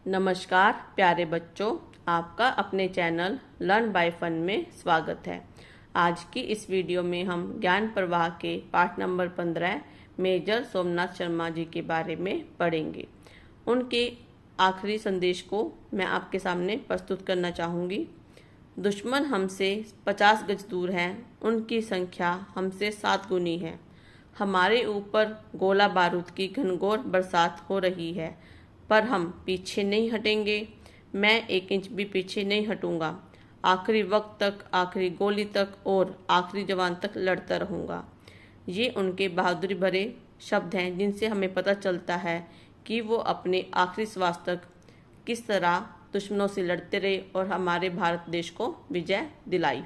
नमस्कार प्यारे बच्चों, आपका अपने चैनल लर्न बाय फन में स्वागत है। आज की इस वीडियो में हम ज्ञान प्रवाह के पाठ नंबर 15 मेजर सोमनाथ शर्मा जी के बारे में पढ़ेंगे। उनके आखिरी संदेश को मैं आपके सामने प्रस्तुत करना चाहूँगी। दुश्मन हमसे 50 गज दूर हैं, उनकी संख्या हमसे 7 गुनी है। हमारे ऊपर गोला बारूद की घनघोर बरसात हो रही है, पर हम पीछे नहीं हटेंगे। मैं 1 इंच भी पीछे नहीं हटूंगा। आखिरी वक्त तक, आखिरी गोली तक और आखिरी जवान तक लड़ता रहूंगा। ये उनके बहादुरी भरे शब्द हैं, जिनसे हमें पता चलता है कि वो अपने आखिरी श्वास तक किस तरह दुश्मनों से लड़ते रहे और हमारे भारत देश को विजय दिलाई।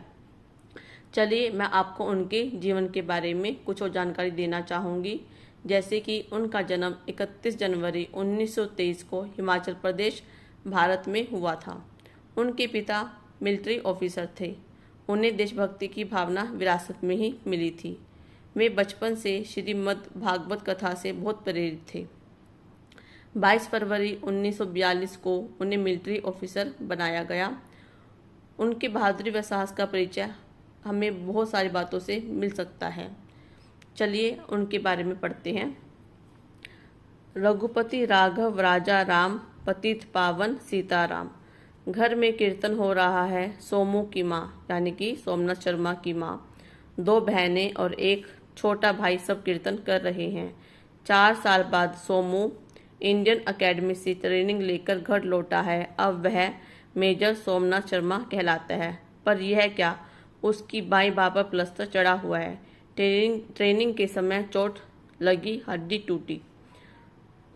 चलिए मैं आपको उनके जीवन के बारे में कुछ और जानकारी देना चाहूँगी। जैसे कि उनका जन्म 31 जनवरी 1923 को हिमाचल प्रदेश भारत में हुआ था। उनके पिता मिलिट्री ऑफिसर थे। उन्हें देशभक्ति की भावना विरासत में ही मिली थी। वे बचपन से श्रीमद् भागवत कथा से बहुत प्रेरित थे। 22 फरवरी 1942 को उन्हें मिलिट्री ऑफिसर बनाया गया। उनके बहादुरी व साहस का परिचय हमें बहुत सारी बातों से मिल सकता है। चलिए उनके बारे में पढ़ते हैं। रघुपति राघव राजा राम, पतित पावन सीताराम। घर में कीर्तन हो रहा है। सोमू की माँ यानी कि सोमनाथ शर्मा की माँ, 2 बहनें और एक छोटा भाई सब कीर्तन कर रहे हैं। 4 साल बाद सोमू इंडियन एकेडमी से ट्रेनिंग लेकर घर लौटा है। अब वह मेजर सोमनाथ शर्मा कहलाता है। पर यह क्या, उसकी बाई बाबा प्लस्तर चढ़ा हुआ है। ट्रेनिंग के समय चोट लगी, हड्डी टूटी।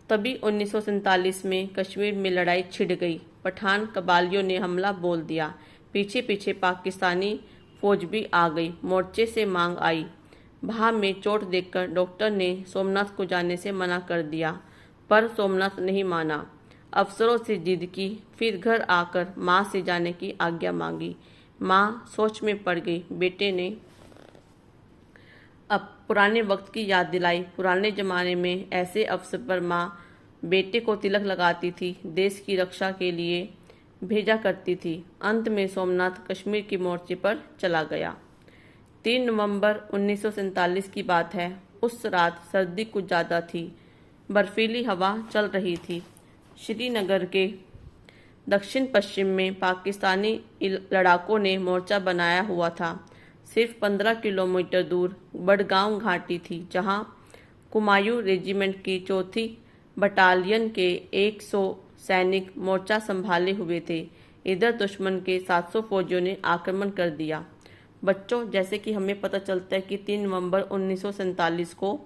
तभी 1947 में कश्मीर में लड़ाई छिड़ गई। पठान कबालियों ने हमला बोल दिया। पीछे पीछे पाकिस्तानी फौज भी आ गई। मोर्चे से मांग आई। भाव में चोट देखकर डॉक्टर ने सोमनाथ को जाने से मना कर दिया, पर सोमनाथ नहीं माना। अफसरों से जिद की, फिर घर आकर माँ से जाने की आज्ञा मांगी। माँ सोच में पड़ गई। बेटे ने अब पुराने वक्त की याद दिलाई। पुराने जमाने में ऐसे अवसर पर माँ बेटे को तिलक लगाती थी, देश की रक्षा के लिए भेजा करती थी। अंत में सोमनाथ कश्मीर के मोर्चे पर चला गया। 3 नवंबर 1947 की बात है। उस रात सर्दी कुछ ज़्यादा थी। बर्फीली हवा चल रही थी। श्रीनगर के दक्षिण पश्चिम में पाकिस्तानी लड़ाकों ने मोर्चा बनाया हुआ था। सिर्फ 15 किलोमीटर दूर बड़गांव घाटी थी, जहां कुमायूं रेजिमेंट की 4थी बटालियन के 100 सैनिक मोर्चा संभाले हुए थे। इधर दुश्मन के 700 फौजियों ने आक्रमण कर दिया। बच्चों, जैसे कि हमें पता चलता है कि 3 नवंबर 1947 को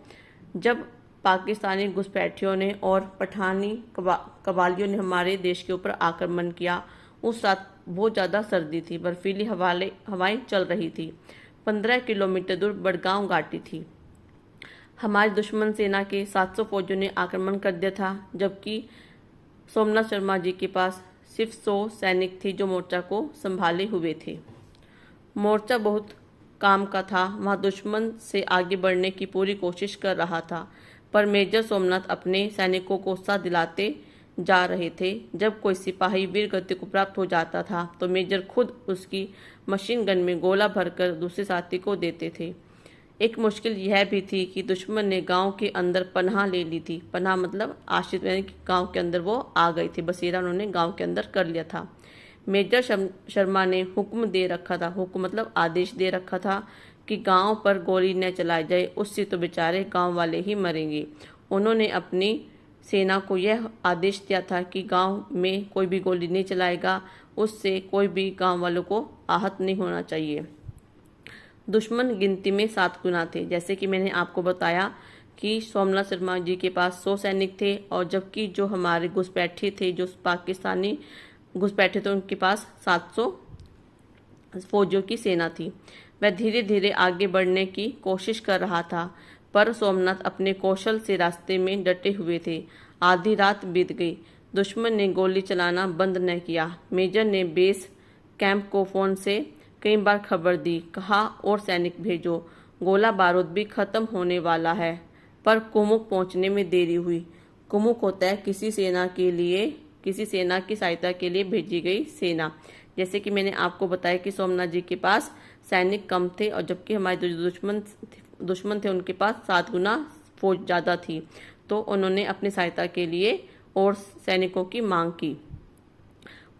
जब पाकिस्तानी घुसपैठियों ने और पठानी कबालियों ने हमारे देश के ऊपर आक्रमण किया, उस रात बहुत ज़्यादा सर्दी थी। बर्फीली हवाएं चल रही थी। 15 किलोमीटर दूर बड़गांव घाटी थी। हमारी दुश्मन सेना के 700 फौजियों ने आक्रमण कर दिया था, जबकि सोमनाथ शर्मा जी के पास सिर्फ 100 सैनिक थे जो मोर्चा को संभाले हुए थे। मोर्चा बहुत काम का था। वहाँ दुश्मन से आगे बढ़ने की पूरी कोशिश कर रहा था, पर मेजर सोमनाथ अपने सैनिकों को उत्साह दिलाते जा रहे थे। जब कोई सिपाही वीर गति को प्राप्त हो जाता था तो मेजर खुद उसकी मशीन गन में गोला भरकर दूसरे साथी को देते थे। एक मुश्किल यह भी थी कि दुश्मन ने गांव के अंदर पनाह ले ली थी। पनाह मतलब आश्रित, यानी कि गांव के अंदर वो आ गए थे। बसेरा उन्होंने गांव के अंदर कर लिया था। मेजर शर्मा ने हुक्म दे रखा था, हुक्म मतलब आदेश दे रखा था कि गांव पर गोली न चलाई जाए, उससे तो बेचारे गांव वाले ही मरेंगे। उन्होंने अपनी सेना को यह आदेश दिया था कि गांव में कोई भी गोली नहीं चलाएगा, उससे कोई भी गांव वालों को आहत नहीं होना चाहिए। दुश्मन गिनती में 7 गुना थे। जैसे कि मैंने आपको बताया कि सोमनाथ शर्मा जी के पास 100 सैनिक थे, और जबकि जो हमारे घुसपैठे थे, जो पाकिस्तानी घुसपैठे थे, उनके पास 700 फौजियों की सेना थी। वह धीरे धीरे आगे बढ़ने की कोशिश कर रहा था, पर सोमनाथ अपने कौशल से रास्ते में डटे हुए थे। आधी रात बीत गई। दुश्मन ने गोली चलाना बंद न किया। मेजर ने बेस कैंप को फोन से कई बार खबर दी, कहा और सैनिक भेजो, गोला बारूद भी खत्म होने वाला है। पर कुमुक पहुंचने में देरी हुई। कुमुक होता है किसी सेना के लिए किसी सेना की सहायता के लिए भेजी गई सेना। जैसे कि मैंने आपको बताया कि सोमनाथ जी के पास सैनिक कम थे और जबकि हमारे जो दुश्मन थे उनके पास 7 गुना फौज ज़्यादा थी, तो उन्होंने अपनी सहायता के लिए और सैनिकों की मांग की।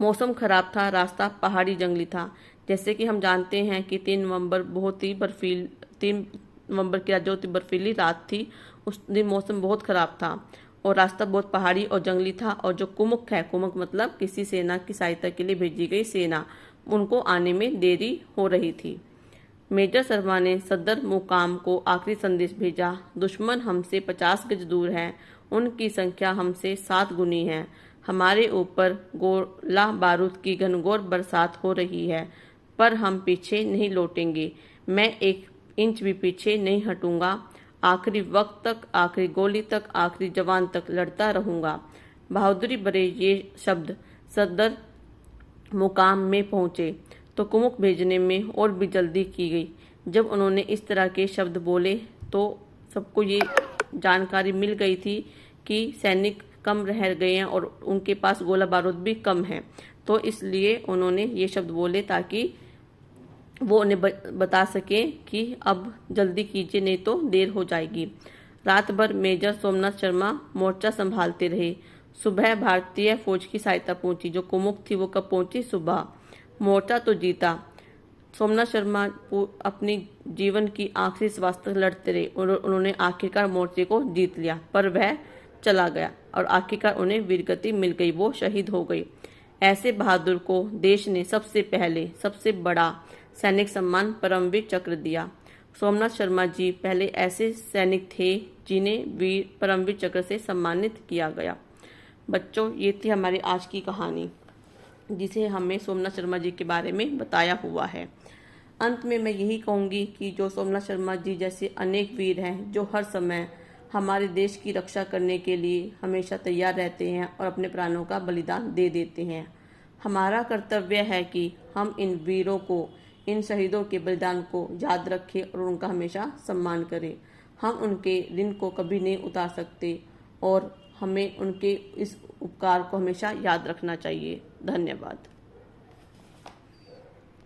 मौसम खराब था, रास्ता पहाड़ी जंगली था। जैसे कि हम जानते हैं कि 3 नवंबर की रात जो बर्फीली रात थी, उस दिन मौसम बहुत खराब था और रास्ता बहुत पहाड़ी और जंगली था। और जो कुमुक है, कुमुक मतलब किसी सेना की सहायता के लिए भेजी गई सेना, उनको आने में देरी हो रही थी। मेजर शर्मा ने सदर मुकाम को आखिरी संदेश भेजा। दुश्मन हमसे 50 गज दूर है, उनकी संख्या हमसे 7 गुनी है। हमारे ऊपर गोला बारूद की घनघोर बरसात हो रही है, पर हम पीछे नहीं लौटेंगे। मैं 1 इंच भी पीछे नहीं हटूंगा। आखिरी वक्त तक, आखिरी गोली तक, आखिरी जवान तक लड़ता रहूंगा। बहादुरी भरे ये शब्द सदर मुकाम में पहुंचे तो कुमुक भेजने में और भी जल्दी की गई। जब उन्होंने इस तरह के शब्द बोले तो सबको ये जानकारी मिल गई थी कि सैनिक कम रह गए हैं और उनके पास गोला बारूद भी कम है। तो इसलिए उन्होंने ये शब्द बोले ताकि वो उन्हें बता सके कि अब जल्दी कीजिए, नहीं तो देर हो जाएगी। रात भर मेजर सोमनाथ शर्मा मोर्चा संभालते रहे। सुबह भारतीय फौज की सहायता पहुंची। जो कुमुक थी वो कब पहुंची? सुबह। मोर्चा तो जीता। सोमनाथ शर्मा अपनी जीवन की आखिरी श्वास तक लड़ते रहे और उन्होंने आखिरकार मोर्चे को जीत लिया, पर वह चला गया और आखिरकार उन्हें वीरगति मिल गई, वो शहीद हो गई। ऐसे बहादुर को देश ने सबसे पहले सबसे बड़ा सैनिक सम्मान परमवीर चक्र दिया। सोमनाथ शर्मा जी पहले ऐसे सैनिक थे जिन्हें परमवीर चक्र से सम्मानित किया गया। बच्चों, ये थी हमारी आज की कहानी जिसे हमें सोमनाथ शर्मा जी के बारे में बताया हुआ है। अंत में मैं यही कहूँगी कि जो सोमनाथ शर्मा जी जैसे अनेक वीर हैं जो हर समय हमारे देश की रक्षा करने के लिए हमेशा तैयार रहते हैं और अपने प्राणों का बलिदान दे देते हैं। हमारा कर्तव्य है कि हम इन वीरों को, इन शहीदों के बलिदान को याद रखें और उनका हमेशा सम्मान करें। हम उनके ऋण को कभी नहीं उतार सकते और हमें उनके इस उपकार को हमेशा याद रखना चाहिए। धन्यवाद।